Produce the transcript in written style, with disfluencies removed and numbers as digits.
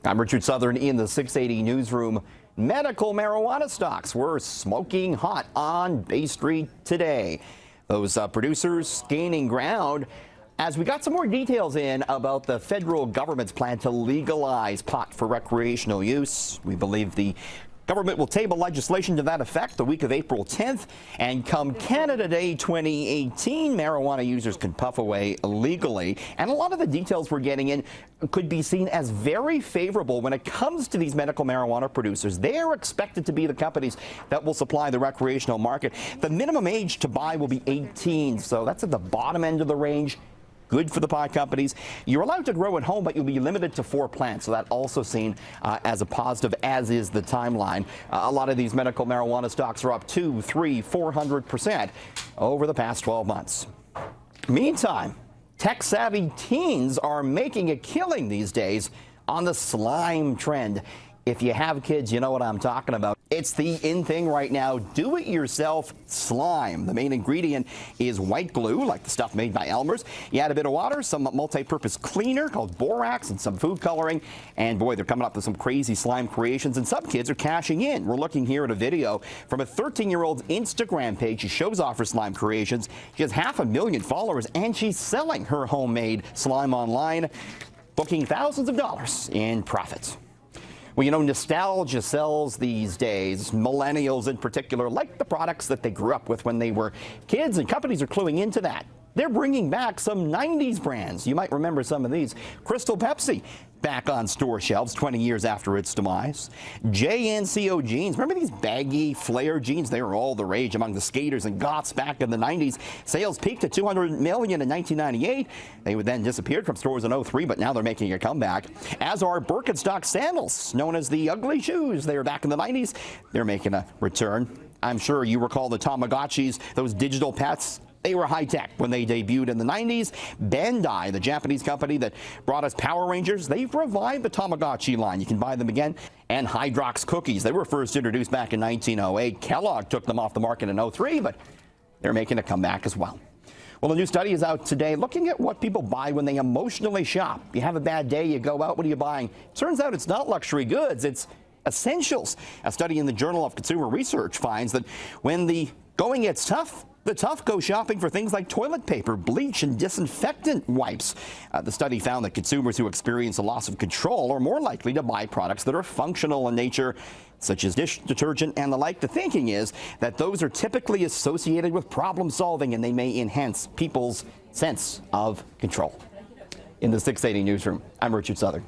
I'm Richard Southern in the 680 newsroom. Medical marijuana stocks were smoking hot on Bay Street today. Those producers gaining ground as we got some more details in about the federal government's plan to legalize pot for recreational use. We believe the government will table legislation to that effect the week of April 10th, and come Canada Day 2018, marijuana users can puff away legally. And a lot of the details we're getting in could be seen as very favorable when it comes to these medical marijuana producers. They are expected to be the companies that will supply the recreational market. The minimum age to buy will be 18, so that's at the bottom end of the range. Good for the pot companies. You're allowed to grow at home, but you'll be limited to 4 plants. So that also seen as a positive, as is the timeline. A lot of these medical marijuana stocks are up 200, 300, 400% over the past 12 months. Meantime, tech-savvy teens are making a killing these days on the slime trend. If you have kids, you know what I'm talking about. It's the in thing right now, do-it-yourself slime. The main ingredient is white glue, like the stuff made by Elmer's. You add a bit of water, some multi-purpose cleaner called borax, and some food coloring. And boy, they're coming up with some crazy slime creations, and some kids are cashing in. We're looking here at a video from a 13-year-old's Instagram page. She shows off her slime creations. She has 500,000 followers, and she's selling her homemade slime online, booking thousands of dollars in profits. Well, you know, nostalgia sells these days. Millennials in particular like the products that they grew up with when they were kids, and companies are cluing into that. They're bringing back some 90s brands. You might remember some of these. Crystal Pepsi, back on store shelves 20 years after its demise. JNCO jeans, remember these baggy flare jeans? They were all the rage among the skaters and goths back in the 90s. Sales peaked at $200 million in 1998. They would then disappeared from stores in 2003, but now they're making a comeback. As are Birkenstock sandals, known as the ugly shoes. They were back in the 90s. They're making a return. I'm sure you recall the Tamagotchis, those digital pets. They were high-tech when they debuted in the 90s. Bandai, the Japanese company that brought us Power Rangers, they've revived the Tamagotchi line. You can buy them again. And Hydrox cookies. They were first introduced back in 1908. Kellogg took them off the market in 2003, but they're making a comeback as well. Well, a new study is out today looking at what people buy when they emotionally shop. You have a bad day, you go out, what are you buying? Turns out it's not luxury goods, it's essentials. A study in the Journal of Consumer Research finds that when the going gets tough, the tough go shopping for things like toilet paper, bleach, and disinfectant wipes. The study found that consumers who experience a loss of control are more likely to buy products that are functional in nature, such as dish detergent and the like. The thinking is that those are typically associated with problem solving, and they may enhance people's sense of control. In the 680 newsroom, I'm Richard Southern.